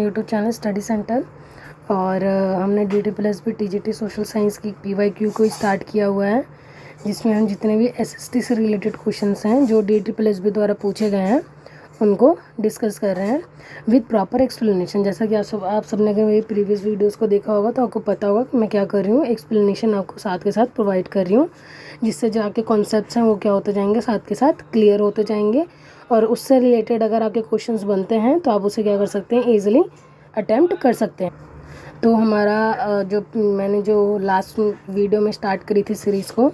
YouTube channel study centre और हमने DT+B TGT social science की PYQ को स्टार्ट किया हुआ है, जिसमें हम जितने भी SST से रिलेटेड क्वेश्चंस हैं जो DT+B द्वारा पूछे गए हैं उनको डिस्कस कर रहे हैं विद प्रॉपर एक्सप्लेनेशन। जैसा कि आप सबने अगर मेरी प्रीवियस वीडियोस को देखा होगा तो आपको पता होगा कि मैं क्या कर रही हूँ, एक्सप्लेनेशन आपको साथ के साथ प्रोवाइड कर रही हूँ, जिससे जो आपके कॉन्सेप्ट्स हैं वो क्या होते जाएंगे, साथ के साथ क्लियर होते जाएंगे। और उससे रिलेटेड अगर आपके क्वेश्चंस बनते हैं तो आप उसे क्या कर सकते हैं, ईजिली अटैम्प्ट कर सकते हैं। तो हमारा मैंने जो लास्ट वीडियो में स्टार्ट करी थी सीरीज़ को,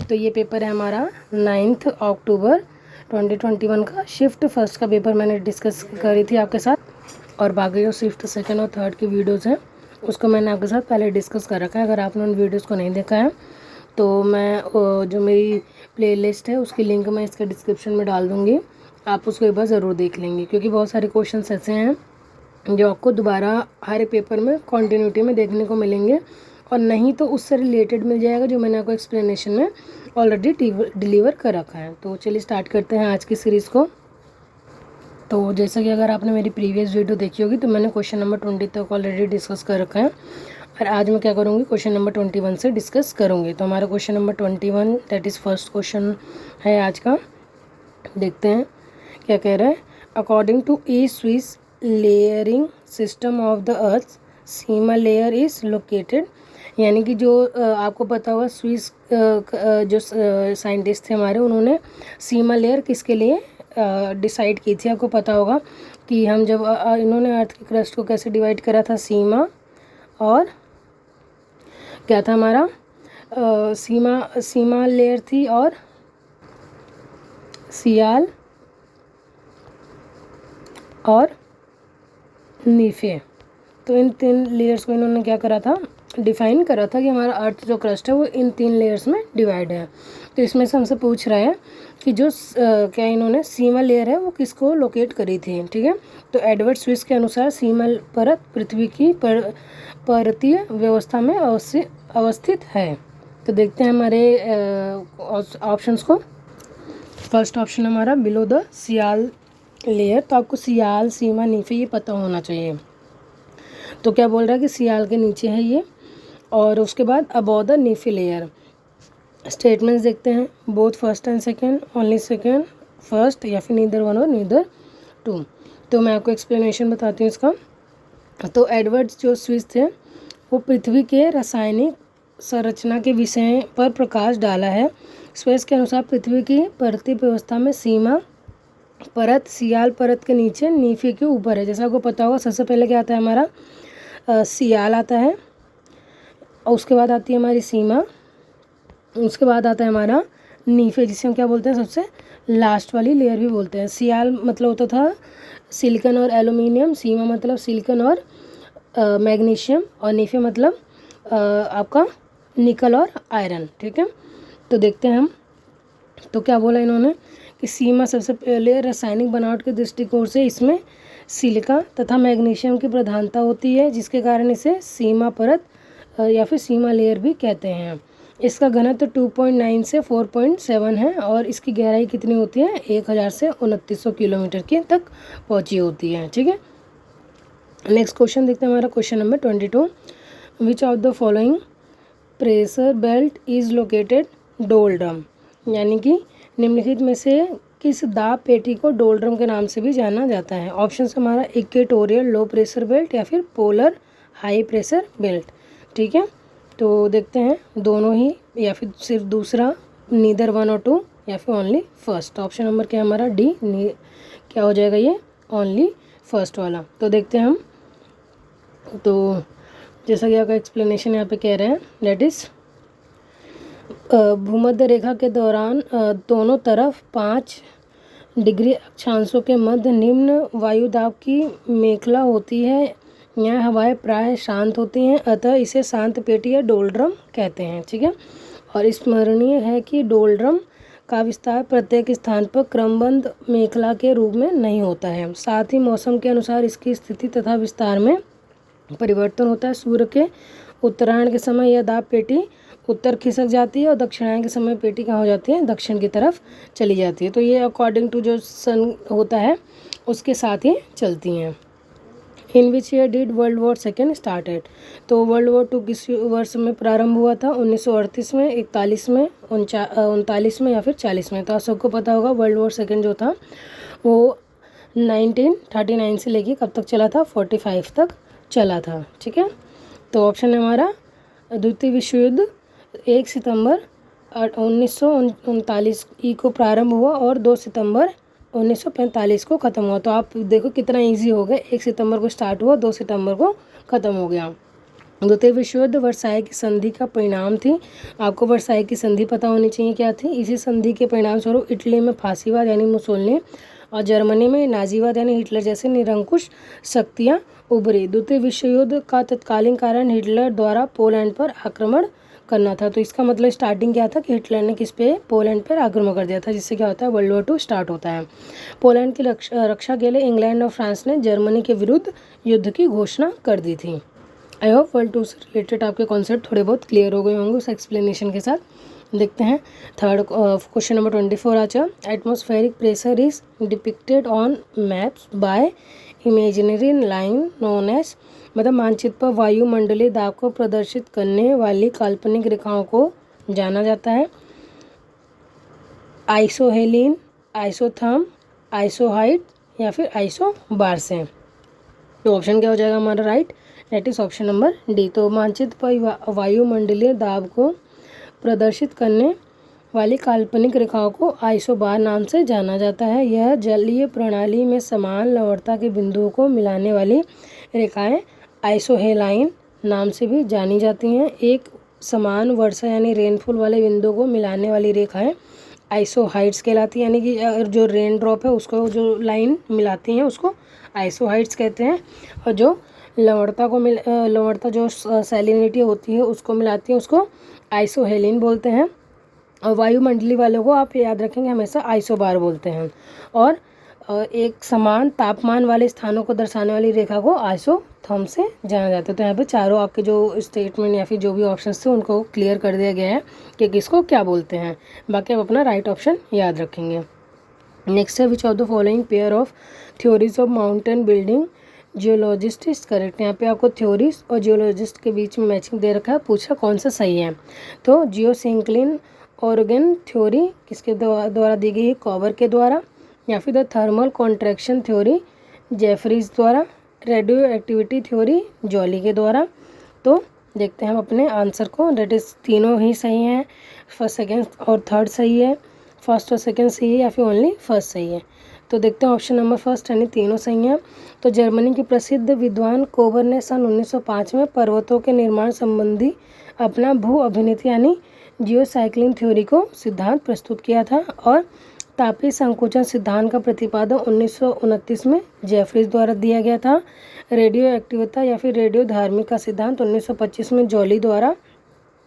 तो ये पेपर है हमारा 9 अक्टूबर 2021 का शिफ्ट फर्स्ट का पेपर मैंने डिस्कस करी थी आपके साथ, और बाकी जो शिफ्ट सेकंड और थर्ड की वीडियोस हैं उसको मैंने आपके साथ पहले डिस्कस कर रखा है। अगर आपने उन वीडियोस को नहीं देखा है तो मैं जो मेरी प्लेलिस्ट है उसकी लिंक मैं इसके डिस्क्रिप्शन में डाल दूँगी, आप उसको एक बार ज़रूर देख लेंगे, क्योंकि बहुत सारे क्वेश्चन ऐसे हैं जो आपको दोबारा हर एक पेपर में कॉन्टीन्यूटी में देखने को मिलेंगे, और नहीं तो उससे रिलेटेड मिल जाएगा जो मैंने आपको एक्सप्लेनेशन में ऑलरेडी डिलीवर कर रखा है। तो चलिए स्टार्ट करते हैं आज की सीरीज़ को। तो जैसा कि अगर आपने मेरी प्रीवियस वीडियो देखी होगी तो मैंने क्वेश्चन नंबर 20 तक ऑलरेडी डिस्कस कर रखा है, और आज मैं क्या करूँगी, क्वेश्चन नंबर 21 से डिस्कस करूँगी। तो हमारा question number 21 that is first question है आज का। देखते हैं क्या कह रहा है। According to E Suess layering system of the earth sima layer is located, यानी कि जो आपको पता होगा स्विस जो साइंटिस्ट थे हमारे, उन्होंने सीमा लेयर किसके लिए डिसाइड की थी। आपको पता होगा कि हम जब इन्होंने अर्थ की क्रस्ट को कैसे डिवाइड करा था, सीमा और क्या था हमारा सीमा लेयर थी और सियाल और नीफे। तो इन 3 लेयर्स को इन्होंने क्या करा था, डिफाइन करा था कि हमारा अर्थ जो क्रस्ट है वो इन 3 लेयर्स में डिवाइड है। तो इसमें से हमसे पूछ रहा है कि जो क्या इन्होंने सीमा लेयर है वो किसको लोकेट करी थी। ठीक है, तो एडवर्ड स्विस के अनुसार सीमा परत पृथ्वी की पर्वतीय व्यवस्था में अवस्थित है। तो देखते हैं हमारे ऑप्शंस को। फर्स्ट ऑप्शन हमारा बिलो द सियाल लेयर। तो आपको सियाल, सीमा, नीफे ये पता होना चाहिए। तो क्या बोल रहा है कि सियाल के नीचे है ये, और उसके बाद अबव द नीफे लेयर। स्टेटमेंट्स देखते हैं, both first and second, only second, first, या फिर नीदर वन और नीदर टू। तो मैं आपको एक्सप्लेनेशन बताती हूँ इसका। तो एडवर्ड जो स्विस थे वो पृथ्वी के रासायनिक संरचना के विषय पर प्रकाश डाला है। स्विस के अनुसार पृथ्वी की परतीय व्यवस्था में सीमा परत सियाल परत के नीचे, नीफे के ऊपर है। जैसा आपको पता होगा सबसे पहले क्या आता है हमारा, सियाल आता है, और उसके बाद आती है हमारी सीमा, उसके बाद आता है हमारा नीफे, जिसे हम क्या बोलते हैं, सबसे लास्ट वाली लेयर भी बोलते हैं। सियाल मतलब होता था सिलिकॉन और एल्यूमिनियम, सीमा मतलब सिलिकॉन और मैग्नीशियम, और नीफे मतलब आपका निकल और आयरन। ठीक है, तो देखते हैं हम। तो क्या बोला इन्होंने कि सीमा सबसे पहले रासायनिक बनावट के दृष्टिकोण से इसमें सिलिका तथा मैग्नीशियम की प्रधानता होती है, जिसके कारण इसे सीमा परत या फिर सीमा लेयर भी कहते हैं। इसका घनत्व 2.9 से 4.7 है, और इसकी गहराई कितनी होती है, 1000 से 2900 किलोमीटर की तक पहुंची होती है। ठीक है, नेक्स्ट क्वेश्चन देखते हैं हमारा question number 22। Which of the following pressure belt is located doldrum, यानी कि निम्नलिखित में से किस दाब पेटी को डोलड्रम के नाम से भी जाना जाता है। ऑप्शन हमारा इक्वेटोरियल लो प्रेशर बेल्ट या फिर पोलर हाई प्रेशर बेल्ट। ठीक है, तो देखते हैं दोनों ही, या फिर सिर्फ दूसरा, नीदर 1 और 2, या फिर ओनली फर्स्ट। ऑप्शन नंबर क्या है हमारा डी, क्या हो जाएगा ये, ओनली फर्स्ट वाला। तो देखते हैं हम। तो जैसा कि आपका एक्सप्लेनेशन यहाँ पे कह रहे हैं, दैट इज़ भूमध्य रेखा के दौरान दोनों तरफ 5 डिग्री अक्षांशों के मध्य निम्न वायुदाब की मेखला होती है। यहाँ हवाएं प्राय शांत होती हैं, अतः इसे शांत पेटी या डोलड्रम कहते हैं। ठीक है, और स्मरणीय है कि डोलड्रम का विस्तार प्रत्येक स्थान पर क्रमबद्ध मेखला के रूप में नहीं होता है। साथ ही मौसम के अनुसार इसकी स्थिति तथा विस्तार में परिवर्तन होता है। सूर्य के उत्तरायण के समय यह दाब पेटी उत्तर खिसक जाती है, और दक्षिणायन के समय पेटी कहाँ हो जाती है, दक्षिण की तरफ चली जाती है। तो ये अकॉर्डिंग टू जो सन होता है उसके साथ ही चलती हैं। In which year did world war second started. तो वर्ल्ड वॉर 2 किस वर्ष में प्रारंभ हुआ था? 1938 में, 41 में, 39 में या फिर 40 में। तो आप सबको पता होगा वर्ल्ड वॉर सेकेंड जो था वो 1939 से लेके कब तक चला था? 45 तक चला था। ठीक है, तो ऑप्शन है हमारा द्वितीय विश्व युद्ध 1 सितंबर 1939 को प्रारंभ हुआ और 2 सितंबर 1945 को ख़त्म हुआ। तो आप देखो कितना इजी हो गया, 1 सितंबर को स्टार्ट हुआ, 2 सितंबर को ख़त्म हो गया। द्वितीय विश्व युद्ध वर्साई की संधि का परिणाम थी। आपको वर्साई की संधि पता होनी चाहिए क्या थी। इसी संधि के परिणाम स्वरूप इटली में फांसीवाद यानी मुसोलिनी और जर्मनी में नाजीवाद यानी हिटलर जैसे निरंकुश शक्तियाँ उभरी। द्वितीय विश्व युद्ध का तत्कालीन कारण हिटलर द्वारा पोलैंड पर आक्रमण करना था। तो इसका मतलब स्टार्टिंग क्या था कि हिटलर ने किस पे? पोलैंड पर आक्रमण कर दिया था, जिससे क्या होता है? वर्ल्ड वॉर 2 स्टार्ट होता है। पोलैंड की रक्षा के लिए इंग्लैंड और फ्रांस ने जर्मनी के विरुद्ध युद्ध की घोषणा कर दी थी। आई होप वर्ल्ड 2 से रिलेटेड आपके कॉन्सेप्ट थोड़े बहुत क्लियर हो गए होंगे उस एक्सप्लेनेशन के साथ। देखते हैं थर्ड क्वेश्चन नंबर 24 आचा। Atmospheric pressure is depicted on maps by imaginary line known as, मतलब मानचित्र पर वायुमंडलीय दाब को प्रदर्शित करने वाली काल्पनिक रेखाओं को जाना जाता है आइसोहेलिन, आइसोथर्म, आइसोहाइट या फिर आइसोबार से। तो ऑप्शन क्या हो जाएगा हमारा right? That is option number D. तो मानचित्र पर वायुमंडलीय दाब को प्रदर्शित करने वाली काल्पनिक रेखाओं को आइसोबार नाम से जाना जाता है। यह जलीय प्रणाली में समान लवणता के बिंदुओं को मिलाने वाली रेखाएं आइसोहेलाइन नाम से भी जानी जाती हैं। एक समान वर्षा यानी रेनफॉल वाले बिंदुओं को मिलाने वाली रेखाएं आइसोहाइट्स कहलाती हैं, यानी कि जो रेन ड्रॉप है उसको जो लाइन मिलाती हैं उसको आइसोहाइट्स कहते हैं। और जो लवणता जो सैलिनिटी होती है उसको मिलाती है उसको आइसोहेलिन बोलते हैं। और वायुमंडलीय वालों को आप याद रखेंगे हमेशा आइसोबार बोलते हैं। और एक समान तापमान वाले स्थानों को दर्शाने वाली रेखा को आइसोथर्म से जाना जाता है। तो यहाँ पे चारों आपके जो स्टेटमेंट या फिर जो भी ऑप्शंस थे उनको क्लियर कर दिया गया है कि किसको क्या बोलते हैं। बाकी आप अपना राइट ऑप्शन याद रखेंगे। नेक्स्ट है which of the following pair of theories of mountain building geologist is correct. यहाँ पे आपको थ्योरीज और जियोलॉजिस्ट के बीच में मैचिंग दे रखा है, पूछा कौन सा सही है। तो जियोसिंक्लिन ऑर्गन थ्योरी किसके द्वारा दी गई है? कॉवर के द्वारा। या फिर the thermal contraction theory Jefferies द्वारा। रेडियो एक्टिविटी थ्योरी जॉली के द्वारा। तो देखते हैं हम अपने आंसर को। डेट इज तीनों ही सही हैं, फर्स्ट सेकेंड और थर्ड सही है, फर्स्ट और सेकेंड सही है या फिर ओनली फर्स्ट सही है। तो देखते हैं ऑप्शन नंबर फर्स्ट यानी तीनों सही हैं। तो जर्मनी के प्रसिद्ध विद्वान कोबर ने सन 1905 में पर्वतों के निर्माण संबंधी अपना भू अभिनीति यानी जियोसाइक्लिंग थ्योरी को सिद्धांत प्रस्तुत किया था। और तापीय संकुचन सिद्धांत का प्रतिपादन 1929 में जेफरीज द्वारा दिया गया था। रेडियो एक्टिविता या फिर रेडियो धार्मिक का सिद्धांत 1925 में जॉली द्वारा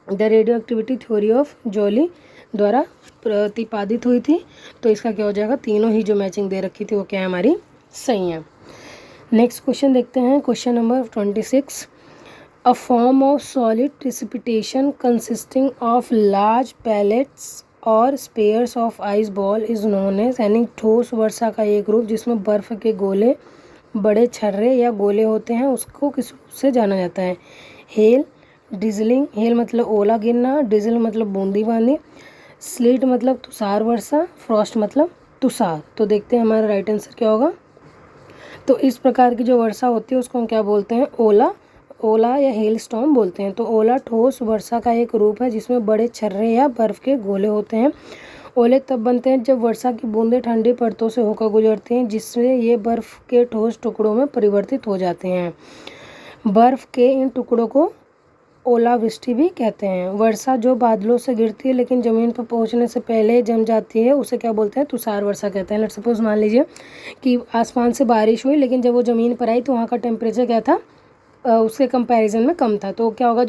the radio activity theory of jolly द्वारा प्रतिपादित हुई थी। तो इसका क्या हो जाएगा? तीनों ही जो मैचिंग दे रखी थी वो क्या है हमारी? सही है। नेक्स्ट क्वेश्चन देखते हैं question number 26। A form of solid precipitation consisting of large pellets or spheres of ice ball is known as, यानी ठोस वर्षा का एक रूप जिसमें बर्फ के गोले बड़े छर्रे या गोले होते हैं उसको किस रूप से जाना जाता है? हेल, डिजलिंग, हेल मतलब ओला गिरना, डिजल मतलब बूंदीबांदी, स्लीट मतलब तुषार वर्षा, फ्रॉस्ट मतलब तुषार। तो देखते हैं हमारा राइट आंसर क्या होगा। तो इस प्रकार की जो वर्षा होती है उसको हम क्या बोलते हैं? ओला या हेल स्टॉर्म बोलते हैं। तो ओला ठोस वर्षा का एक रूप है जिसमें बड़े छर्रे या बर्फ के गोले होते हैं। ओले तब बनते हैं जब वर्षा की बूंदें ठंडी परतों से होकर गुजरती हैं जिससे ये बर्फ के ठोस टुकड़ों में परिवर्तित हो जाते हैं। बर्फ के इन टुकड़ों को ओलावृष्टि भी कहते हैं। वर्षा जो बादलों से गिरती है लेकिन ज़मीन पर पहुंचने से पहले जम जाती है उसे क्या बोलते हैं? तुषार वर्षा कहते हैं। लेट्स सपोज मान लीजिए कि आसमान से बारिश हुई लेकिन जब वो ज़मीन पर आई तो वहाँ का टेम्परेचर क्या था? उसके कंपैरिजन में कम था। तो क्या होगा?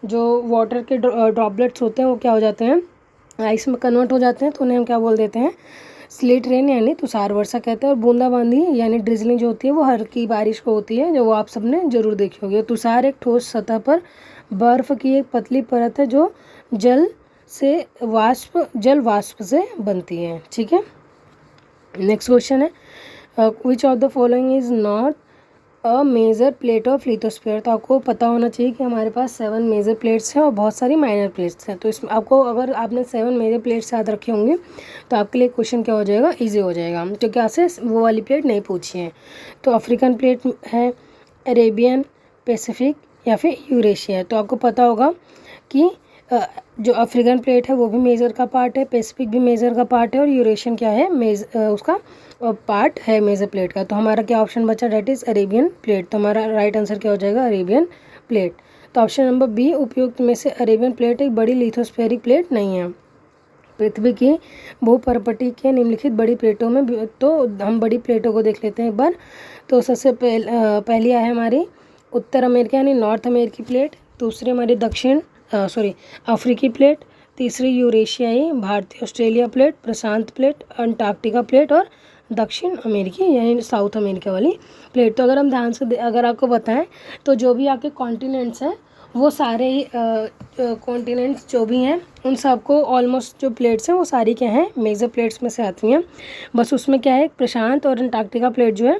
जो वाटर के ड्रॉपलेट्स होते हैं वो क्या हो जाते हैं? आइस में कन्वर्ट हो जाते हैं। तो उन्हें हम क्या बोल देते हैं? स्लीट रेन यानी तुषार वर्षा कहते हैं। और बूंदाबांदी यानी ड्रिजलिंग जो होती है वो हल्की बारिश को होती है, जो वो आप सबने जरूर देखी होगी। तुषार एक ठोस सतह पर बर्फ की एक पतली परत है जो जल वाष्प से बनती है। ठीक है, नेक्स्ट क्वेश्चन है which of the following is not a major plate of lithosphere. तो आपको पता होना चाहिए कि हमारे पास 7 मेजर प्लेट्स हैं और बहुत सारी माइनर प्लेट्स हैं। तो इसमें आपको, अगर आपने 7 मेजर प्लेट्स याद रखे होंगे तो आपके लिए क्वेश्चन क्या हो जाएगा, ईजी हो जाएगा, क्योंकि आपसे वो वाली प्लेट नहीं पूछी है। तो अफ्रीकन प्लेट है, अरेबियन, पैसिफिक या फिर यूरेशिया। तो आपको पता होगा कि जो अफ्रीकन प्लेट है वो भी मेजर का पार्ट है, पैसिफिक भी मेजर का पार्ट है और यूरेशियन क्या है, उसका पार्ट है मेजर प्लेट का। तो हमारा क्या ऑप्शन बचा, डेट इज़ अरेबियन प्लेट। तो हमारा राइट आंसर क्या हो जाएगा, अरेबियन प्लेट। तो ऑप्शन नंबर बी उपयुक्त में से अरेबियन प्लेट एक बड़ी लिथोस्फेरिक प्लेट नहीं है। पृथ्वी की भूपर्पटी के निम्नलिखित बड़ी प्लेटों में, तो हम बड़ी प्लेटों को देख लेते हैं एक बार। तो सबसे पहली है हमारी उत्तर अमेरिका यानी नॉर्थ अमेरिकी प्लेट, दूसरी हमारी अफ्रीकी प्लेट, तीसरी यूरेशियाई, भारतीय ऑस्ट्रेलिया प्लेट, प्रशांत प्लेट, अंटार्कटिका प्लेट और दक्षिण अमेरिकी यानी साउथ अमेरिका वाली प्लेट। तो अगर हम ध्यान से अगर आपको बताएं तो जो भी आपके कॉन्टिनेंट्स हैं वो सारे ही कॉन्टिनेंट्स जो भी हैं उन सबको ऑलमोस्ट जो प्लेट्स हैं वो सारी क्या हैं, मेजर प्लेट्स में से आती हैं। बस उसमें क्या है, प्रशांत और अंटार्कटिका प्लेट जो है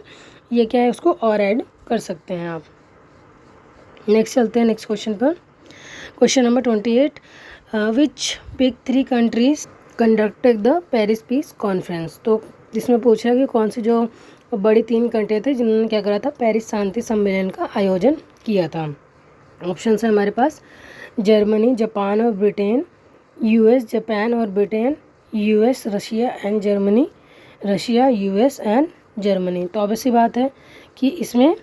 ये क्या है, उसको और ऐड कर सकते हैं आप। नेक्स्ट चलते हैं नेक्स्ट क्वेश्चन पर। Question number 28, which big 3 countries conducted the Paris peace conference. तो जिसमें पूछ रहा है कि कौन सी जो बड़ी 3 कंट्री थे जिन्होंने क्या करा था, पेरिस शांति सम्मेलन का आयोजन किया था। ऑप्शन है हमारे पास जर्मनी, जापान और ब्रिटेन, यूएस, जापान और Britain, US, Russia and Germany, Russia, US and Germany. तो ऑब्वियसली बात है कि इसमें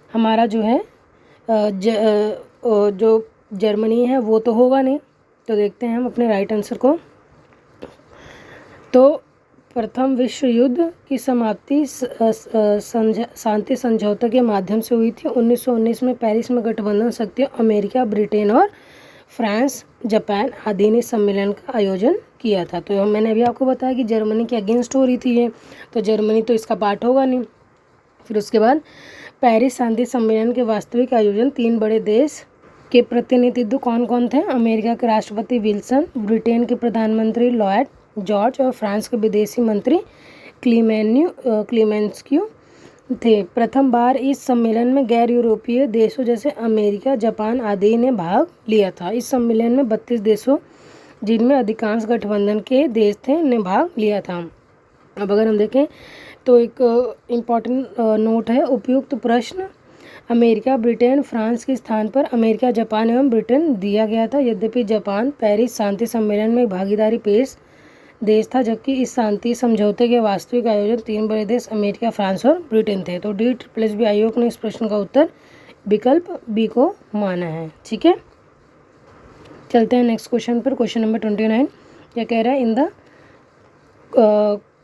हमारा जो है जो जर्मनी है वो तो होगा नहीं। तो देखते हैं हम अपने राइट आंसर को। तो प्रथम विश्व युद्ध की समाप्ति शांति समझौते के माध्यम से हुई थी। 1919 में पेरिस में गठबंधन शक्तियों अमेरिका, ब्रिटेन और फ्रांस, जापान आदि ने सम्मेलन का आयोजन किया था। तो मैंने अभी आपको बताया कि जर्मनी के अगेंस्ट हो रही थी ये, तो जर्मनी तो इसका पार्ट होगा नहीं। फिर उसके बाद पेरिस शांति सम्मेलन के वास्तविक आयोजन 3 बड़े देश के प्रतिनिधित्व कौन कौन थे, अमेरिका के राष्ट्रपति विल्सन, ब्रिटेन के प्रधानमंत्री लॉयड जॉर्ज और फ्रांस के विदेशी मंत्री क्लीमेंस्क्यू थे। प्रथम बार इस सम्मेलन में गैर यूरोपीय देशों जैसे अमेरिका, जापान आदि ने भाग लिया था। इस सम्मेलन में 32 देशों, जिनमें अधिकांश गठबंधन के देश थे, ने भाग लिया था। अब अगर हम देखें तो एक इम्पॉर्टेंट नोट है, उपयुक्त प्रश्न अमेरिका, ब्रिटेन, फ्रांस के स्थान पर अमेरिका, जापान एवं ब्रिटेन दिया गया था। यद्यपि जापान पेरिस शांति सम्मेलन में भागीदारी पेश देश था, जबकि इस शांति समझौते के वास्तविक आयोजन 3 बड़े देश अमेरिका, फ्रांस और ब्रिटेन थे। तो DSSB आयोग ने इस प्रश्न का उत्तर विकल्प बी को माना है। ठीक है, चलते हैं नेक्स्ट क्वेश्चन पर। क्वेश्चन नंबर 29 क्या कह रहा है, in the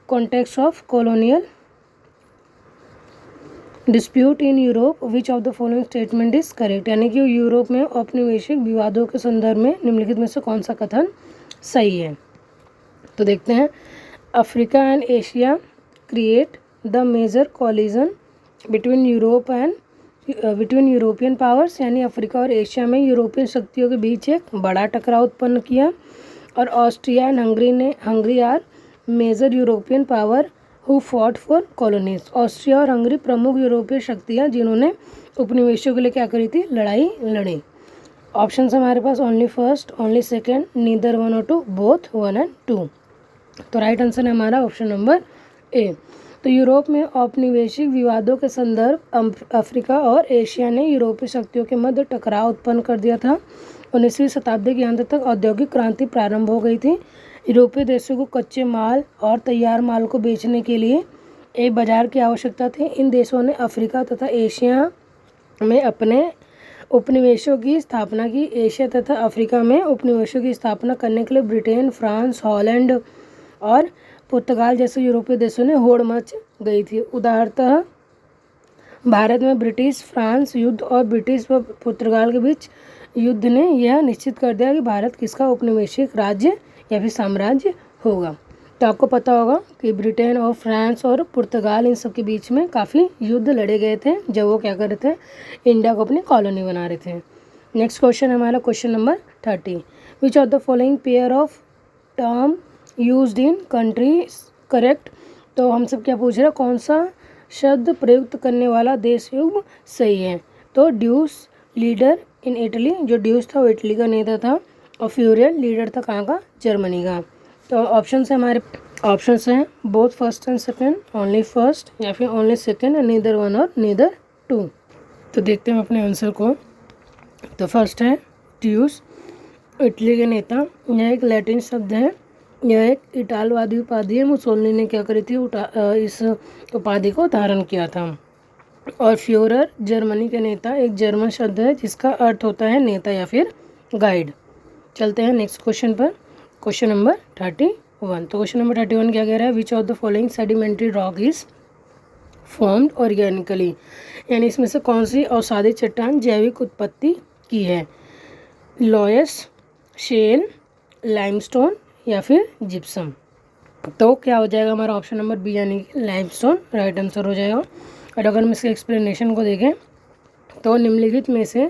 context of colonial dispute in Europe which of the following statement is correct. यानी कि यूरोप में औपनिवेशिक विवादों के संदर्भ में निम्नलिखित में से कौन सा कथन सही है। तो देखते हैं, Africa and Asia create the major collision between European powers. यानी अफ्रीका और एशिया में यूरोपियन शक्तियों के बीच एक बड़ा टकराव उत्पन्न किया। और Austria and Hungary are major European power who fought for colonies. Austria और हंगरी प्रमुख यूरोपीय शक्तियाँ जिन्होंने उपनिवेशों के लिए क्या करी थी, लड़ाई लड़ी। ऑप्शन हमारे पास only first, only second, neither 1 और 2, बोथ 1 और 2। तो राइट आंसर है हमारा ऑप्शन नंबर ए। तो यूरोप में औपनिवेशिक विवादों के संदर्भ अफ्रीका और एशिया ने यूरोपीय शक्तियों के मध्य टकराव उत्पन्न कर दिया था। 19वीं शताब्दी के अंत तक औद्योगिक क्रांति प्रारंभ हो गई थी। यूरोपीय देशों को कच्चे माल और तैयार माल को बेचने के लिए एक बाजार की आवश्यकता थी। इन देशों ने अफ्रीका तथा एशिया में अपने उपनिवेशों की स्थापना की। एशिया तथा अफ्रीका में उपनिवेशों की स्थापना करने के लिए ब्रिटेन, फ्रांस, हॉलैंड और पुर्तगाल जैसे यूरोपीय देशों ने होड़ मच गई थी। उदाहरणतः भारत में ब्रिटिश फ्रांस युद्ध और ब्रिटिश व पुर्तगाल के बीच युद्ध ने यह निश्चित कर दिया कि भारत किसका उपनिवेशिक राज्य या फिर साम्राज्य होगा। तो आपको पता होगा कि ब्रिटेन और फ्रांस और पुर्तगाल इन सब के बीच में काफ़ी युद्ध लड़े गए थे जब वो क्या कर रहे थे, इंडिया को अपनी कॉलोनी बना रहे थे। नेक्स्ट क्वेश्चन है हमारा question number 30, which of the following pair of term used in country correct. तो हम सब क्या पूछ रहे हैं, कौन सा शब्द प्रयुक्त करने वाला देश युग्म सही है। तो ड्यूस लीडर इन इटली, जो ड्यूस था वो इटली का नेता था, और फ्यूरियल लीडर था कहाँ का, जर्मनी का। तो ऑप्शन है हमारे, ऑप्शंस हैं both first and second, only first, या फिर ओनली सेकंड, नीदर वन और नीदर टू। तो देखते हैं अपने आंसर को। तो फर्स्ट है ड्यूस, इटली के नेता। यह एक लैटिन शब्द है, यह एक इटालवादी उपाधि है। मुसोलिनी ने क्या करी थी, इस उपाधि को धारण किया था। और फ्यूरर जर्मनी के नेता, एक जर्मन शब्द है जिसका अर्थ होता है नेता या फिर गाइड। चलते हैं नेक्स्ट क्वेश्चन पर, क्वेश्चन नंबर 31। तो क्वेश्चन नंबर 31 क्या कह रहा है, which of the following sedimentary rock is formed organically, यानी इसमें से कौन सी अवसादी चट्टान जैविक उत्पत्ति की है, लॉयस, शेल, लाइमस्टोन या फिर जिप्सम। तो क्या हो जाएगा हमारा ऑप्शन नंबर बी यानी कि लाइमस्टोन राइट आंसर हो जाएगा। और अगर हम इसके एक्सप्लेनेशन को देखें तो निम्नलिखित में से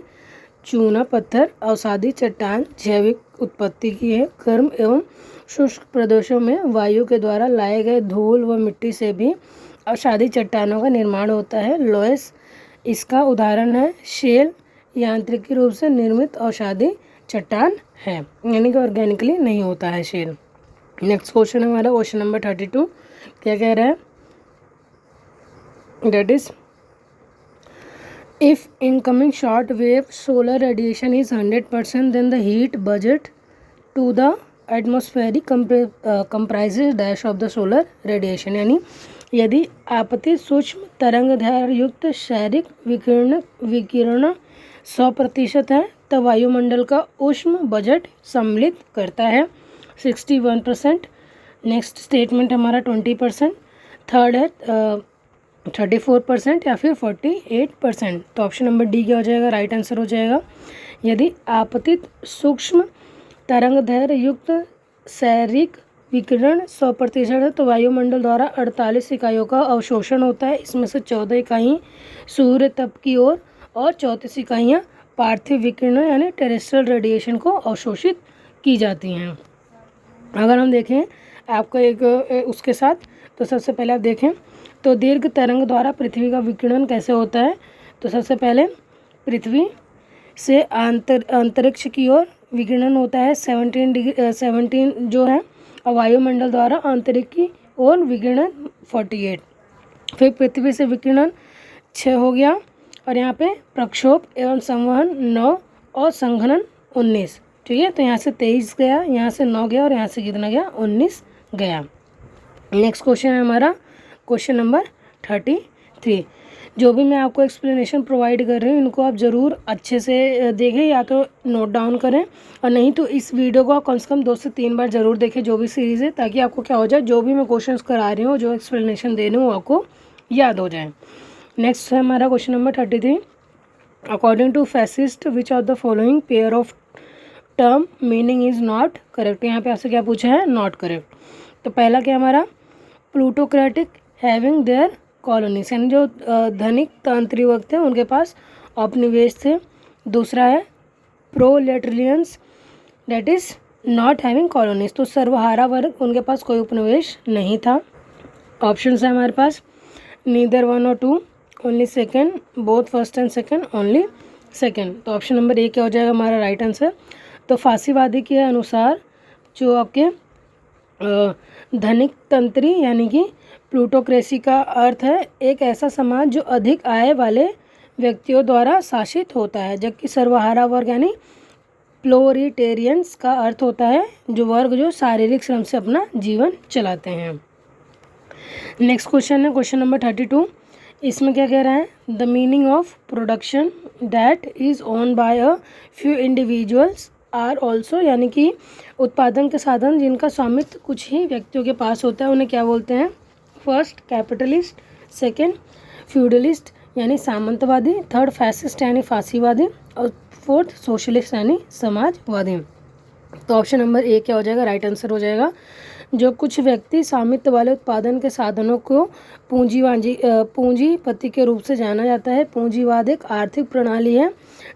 चूना पत्थर अवसादी चट्टान जैविक उत्पत्ति की है। गर्म एवं शुष्क प्रदेशों में वायु के द्वारा लाए गए धूल व मिट्टी से भी अवसादी चट्टानों का निर्माण होता है। लॉयस इसका उदाहरण है। शेल यांत्रिकी रूप से निर्मित अवसादी चट्टान है, यानी कि ऑर्गेनिकली नहीं होता है शेल। नेक्स्ट क्वेश्चन है हमारा क्वेश्चन नंबर 32। क्या कह रहा है, that is if incoming short wave solar radiation is 100%, then the heat budget to the atmospheric comprises dash of the solar radiation, यानी यदि आपतित सूक्ष्म तरंगदैर्घ्य युक्त शारीरिक विकिरण 100% है तो वायुमंडल का ऊष्म बजट सम्मिलित करता है 61%। नेक्स्ट स्टेटमेंट हमारा 20%, थर्ड है 34% या फिर 48%। तो ऑप्शन नंबर डी क्या हो जाएगा, राइट आंसर हो जाएगा। यदि आपतित सूक्ष्म तरंगदैर्घ्य युक्त शारीरिक विकिरण 100% है तो वायुमंडल द्वारा 48 इकाइयों का अवशोषण होता है। इसमें से 14 इकाई सूर्य तप की ओर और 34 इकाइयाँ पार्थिव विकिरण यानी टेरेस्ट्रियल रेडिएशन को अवशोषित की जाती हैं। अगर हम देखें आपको एक उसके साथ, तो सबसे पहले आप देखें तो दीर्घ तरंग द्वारा पृथ्वी का विकिरण कैसे होता है। तो सबसे पहले पृथ्वी से अंतरिक्ष की ओर विकिरण होता है 17 जो है, और वायुमंडल द्वारा आंतरिक की ओर विकिरण 48। फिर पृथ्वी से विकिरण 6 हो गया, और यहाँ पे प्रक्षोभ एवं संवहन 9 और संघनन 19। ठीक है, तो यहाँ से 23 गया, यहाँ से 9 गया और यहाँ से कितना गया, 19 गया। नेक्स्ट क्वेश्चन है हमारा क्वेश्चन नंबर 33। जो भी मैं आपको एक्सप्लेनेशन प्रोवाइड कर रही हूँ इनको आप ज़रूर अच्छे से देखें, या तो नोट डाउन करें, और नहीं तो इस वीडियो को आप कम से कम 2 से 3 बार ज़रूर देखें जो भी सीरीज़ है, ताकि आपको क्या हो जाए, जो भी मैं क्वेश्चंस करा रही हूँ, जो एक्सप्लेनेशन दे रही हूँ, आपको याद हो जाए। नेक्स्ट है हमारा question number 33। According to fascist which of the following pair of term meaning is not correct. यहाँ पे आपसे क्या पूछा है, नॉट करेक्ट। तो पहला क्या हमारा, प्लूटोक्रेटिक हैविंग देयर कॉलोनीज, यानी जो धनिक तांत्रिक वक्त थे उनके पास उपनिवेश थे। दूसरा है proletarians that is not having colonies, तो सर्वहारा वर्ग उनके पास कोई उपनिवेश नहीं था। ऑप्शन है हमारे पास नीदर 1 और 2, only second, both first and second, only second. तो ऑप्शन नंबर ए क्या हो जाएगा हमारा राइट आंसर। तो फांसीवादी के अनुसार जो आपके धनिक तंत्री यानी कि प्लूटोक्रेसी का अर्थ है एक ऐसा समाज जो अधिक आय वाले व्यक्तियों द्वारा शासित होता है, जबकि सर्वहारा वर्ग यानी प्लोरिटेरियंस का अर्थ होता है जो वर्ग जो शारीरिक श्रम से अपना जीवन चलाते हैं। नेक्स्ट क्वेश्चन है क्वेश्चन नंबर 32। इसमें क्या कह रहा है, the meaning of production that is own by a few individuals are also, यानी कि उत्पादन के साधन जिनका स्वामित्व कुछ ही व्यक्तियों के पास होता है उन्हें क्या बोलते हैं। फर्स्ट कैपिटलिस्ट, सेकेंड फ्यूडलिस्ट यानी सामंतवादी, थर्ड फैसिस्ट यानी फांसीवादी, और फोर्थ सोशलिस्ट यानी समाजवादी। तो ऑप्शन नंबर ए क्या हो जाएगा, राइट आंसर हो जाएगा। जो कुछ व्यक्ति स्वामित्व वाले उत्पादन के साधनों को पूंजीपति के रूप से जाना जाता है। पूंजीवाद एक आर्थिक प्रणाली है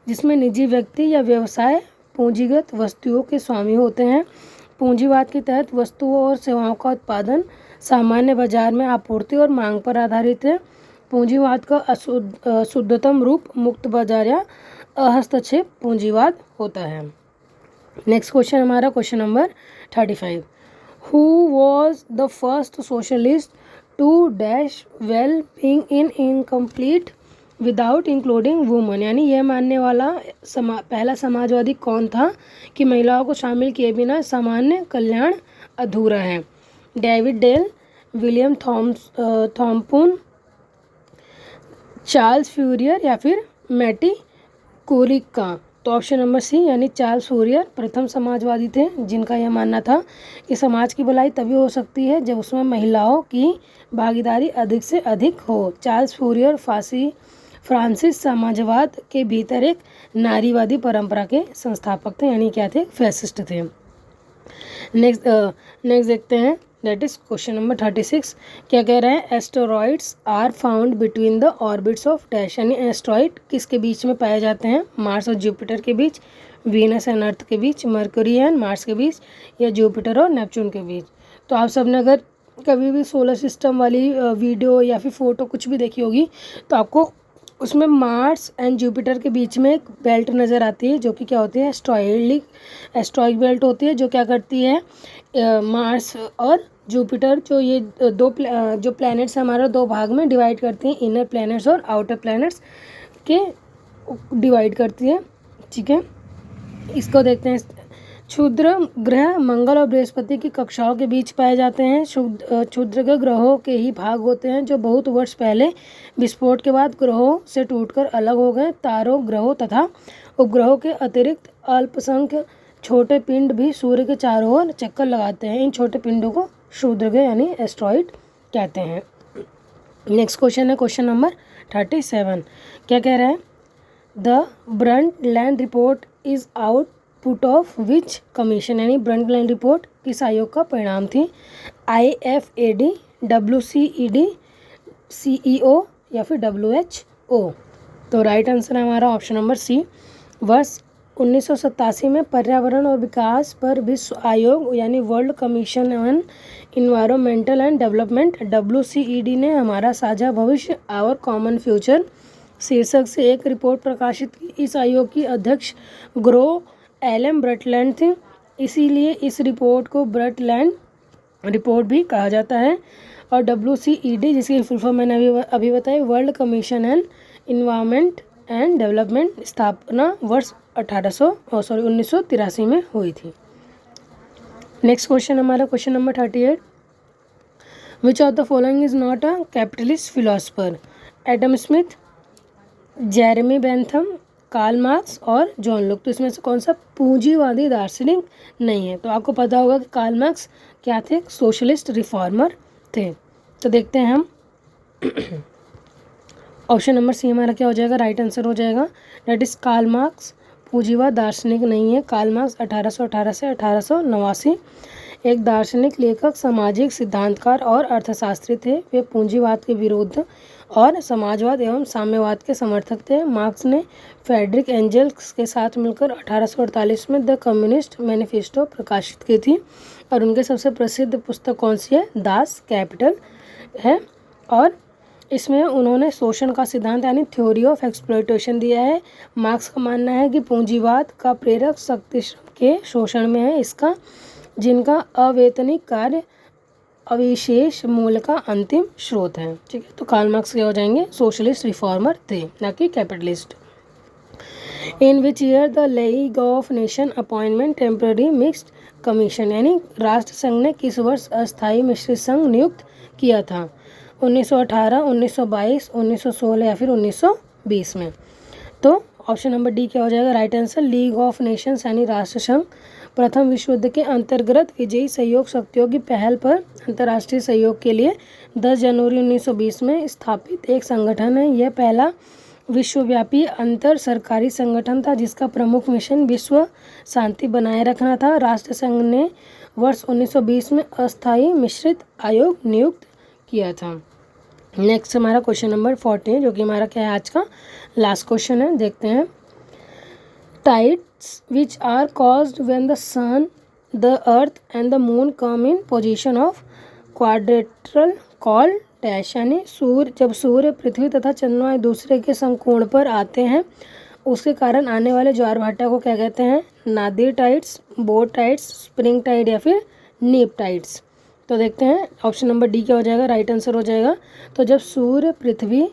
जिसमें निजी व्यक्ति या व्यवसाय पूंजीगत वस्तुओं के स्वामी होते हैं। पूंजीवाद के तहत वस्तुओं और सेवाओं का उत्पादन सामान्य बाजार में आपूर्ति और मांग पर आधारित है। पूंजीवाद का शुद्धतम रूप मुक्त बाजार या हस्तक्षेप पूंजीवाद होता है। नेक्स्ट क्वेश्चन हमारा question number 35। Who was the first socialist to dash well being in incomplete without including woman, यानी यह मानने वाला पहला समाजवादी कौन था कि महिलाओं को शामिल किए बिना सामान्य कल्याण अधूरा है? David Dale, William Thompson, Charles Fourier या फिर मैटी कुरिका? तो ऑप्शन नंबर सी यानी चार्ल्स फ्यूरियर प्रथम समाजवादी थे जिनका यह मानना था कि समाज की भलाई तभी हो सकती है जब उसमें महिलाओं की भागीदारी अधिक से अधिक हो। चार्ल्स फ्यूरियर फ्रांसीसी समाजवाद के भीतर एक नारीवादी परंपरा के संस्थापक थे, यानी क्या थे? फैसिस्ट थे। नेक्स्ट देखते हैं, दैट इज क्वेश्चन नंबर 36। क्या कह रहे हैं? Asteroids are found between the orbits of dash, यानी एस्टेरॉइड किसके बीच में पाए जाते हैं? मार्स और जुपिटर के बीच, वीनस एंड अर्थ के बीच, मरकरी एंड मार्स के बीच, या जुपिटर और नेपच्यून के बीच? तो आप सबने अगर कभी भी सोलर सिस्टम वाली वीडियो या फिर फोटो कुछ भी देखी होगी तो आपको उसमें मार्स एंड जुपिटर के बीच में एक बेल्ट नज़र आती है जो कि क्या होती है? एस्ट्रॉइड बेल्ट होती है, जो क्या करती है मार्स और जुपिटर जो ये जो प्लैनेट्स हमारा दो भाग में डिवाइड करती हैं, इनर प्लैनेट्स और आउटर प्लैनेट्स के डिवाइड करती है। ठीक है, इसको देखते हैं। क्षुद्र ग्रह मंगल और बृहस्पति की कक्षाओं के बीच पाए जाते हैं। क्षुद्र ग्रहों के ही भाग होते हैं जो बहुत वर्ष पहले विस्फोट के बाद ग्रहों से टूटकर अलग हो गए। तारों, ग्रहों तथा उपग्रहों के अतिरिक्त अल्पसंख्य छोटे पिंड भी सूर्य के चारों ओर चक्कर लगाते हैं। इन छोटे पिंडों को क्षुद्र ग्रह यानी एस्ट्रॉइड कहते हैं। नेक्स्ट क्वेश्चन है क्वेश्चन नंबर 37। क्या कह रहा है? The Brundtland report is output of which commission, यानी ब्रंटलैंड रिपोर्ट किस आयोग का परिणाम थी? IFAD, WCED, CEO या फिर WHO? तो राइट आंसर है हमारा ऑप्शन नंबर सी। वर्ष 1987 में पर्यावरण और विकास पर विश्व आयोग यानी world commission on environmental and development WCED ने हमारा साझा भविष्य आवर कॉमन फ्यूचर शीर्षक से एक रिपोर्ट प्रकाशित की। इस आयोग की अध्यक्ष ग्रो एलएम ब्रटलैंड थे, इसीलिए इस रिपोर्ट को ब्रटलैंड रिपोर्ट भी कहा जाता है। और WCED जिसकी फुल फॉर्म मैंने अभी बताई, world commission and environment and development, स्थापना वर्ष 1983 में हुई थी। नेक्स्ट क्वेश्चन हमारा question number 38। Which of the following is not a capitalist philosopher? Adam Smith, Jeremy Bentham, Karl Marx और जॉन लुक। तो इसमें से कौन सा पूंजीवादी दार्शनिक नहीं है? तो आपको पता होगा कि कार्ल मार्क्स क्या थे? सोशलिस्ट रिफॉर्मर थे। तो देखते हैं हम ऑप्शन नंबर सी हमारा क्या हो जाएगा? राइट आंसर हो जाएगा। दैट इज कार्ल मार्क्स पूंजीवाद दार्शनिक नहीं है। कार्ल मार्क्स 1818 से 1889 एक दार्शनिक, लेखक, सामाजिक सिद्धांतकार और अर्थशास्त्री थे। वे पूंजीवाद के विरुद्ध और समाजवाद एवं साम्यवाद के समर्थक थे। मार्क्स ने फ्रेडरिक एंजल्स के साथ मिलकर 1848 में द कम्युनिस्ट मैनिफेस्टो प्रकाशित की थी और उनके सबसे प्रसिद्ध पुस्तक कौन सी है? दास कैपिटल है। और इसमें उन्होंने शोषण का सिद्धांत यानी थ्योरी ऑफ एक्सप्लॉयटेशन दिया है। मार्क्स का मानना है कि पूंजीवाद का प्रेरक शक्ति श्रम के शोषण में है, इसका जिनका अवेतनिक कार्य अविशेष मूल्य का अंतिम स्रोत है। ठीक है, तो कार्ल मार्क्स क्या हो जाएंगे? सोशलिस्ट रिफॉर्मर थे, ना कि capitalist. In which year the league of nation appointment temporary mixed commission, यानी राष्ट्र संघ ने किस वर्ष अस्थायी मिश्रित संघ नियुक्त किया था? 1918, 1922, 1916 या फिर 1920 में? तो ऑप्शन नंबर डी क्या हो जाएगा? Right answer. League of Nations यानी राष्ट्र संघ प्रथम विश्व युद्ध के अंतर्गत विजयी सहयोग शक्तियों की पहल पर अंतर्राष्ट्रीय सहयोग के लिए 10 जनवरी 1920 में स्थापित एक संगठन है। यह पहला विश्वव्यापी अंतर सरकारी संगठन था जिसका प्रमुख मिशन विश्व शांति बनाए रखना था। राष्ट्र संघ ने वर्ष 1920 में अस्थायी मिश्रित आयोग नियुक्त किया था। नेक्स्ट हमारा क्वेश्चन नंबर 40 जो कि हमारा क्या है आज का लास्ट क्वेश्चन है। देखते हैं। Tides which are caused when the sun, the earth and the moon come in position of quadrature called dash यानी जब सूर्य पृथ्वी तथा चंद्रमा एक दूसरे के समकोण पर आते हैं उसके कारण आने वाले ज्वार भाटा को क्या कहते हैं? Nadir tides, boat tides, spring tide या फिर नीप टाइड्स। तो देखते हैं ऑप्शन नंबर डी क्या हो जाएगा, राइट आंसर हो जाएगा। तो जब सूर्य पृथ्वी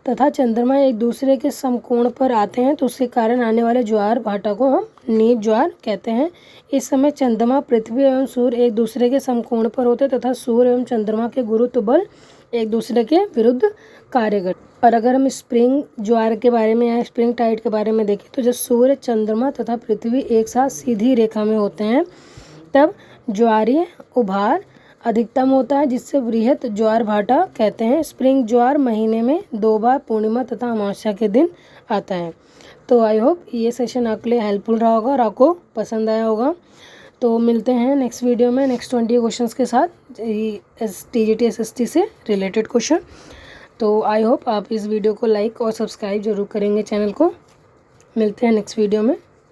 तथा चंद्रमा एक दूसरे के समकोण पर आते हैं तो उसके कारण आने वाले ज्वार भाटा को हम नीप ज्वार कहते हैं। इस समय चंद्रमा, पृथ्वी एवं सूर्य एक दूसरे के समकोण पर होते तथा सूर्य एवं चंद्रमा के गुरुत्व बल एक दूसरे के विरुद्ध कार्य करते। और अगर हम स्प्रिंग ज्वार के बारे में या स्प्रिंग टाइड के बारे में देखें तो जब सूर्य, चंद्रमा तथा पृथ्वी एक साथ सीधी रेखा में होते हैं तब ज्वारीय उभार अधिकतम होता है जिससे वृहत ज्वार भाटा कहते हैं। स्प्रिंग ज्वार महीने में 2 बार पूर्णिमा तथा अमावस्या के दिन आता है। तो आई होप ये सेशन आपके लिए हेल्पफुल रहा होगा और आपको पसंद आया होगा। तो मिलते हैं नेक्स्ट वीडियो में नेक्स्ट 20 क्वेश्चंस के साथ TGT SST से रिलेटेड क्वेश्चन। तो आई होप आप इस वीडियो को लाइक और सब्सक्राइब जरूर करेंगे चैनल को। मिलते हैं नेक्स्ट वीडियो में।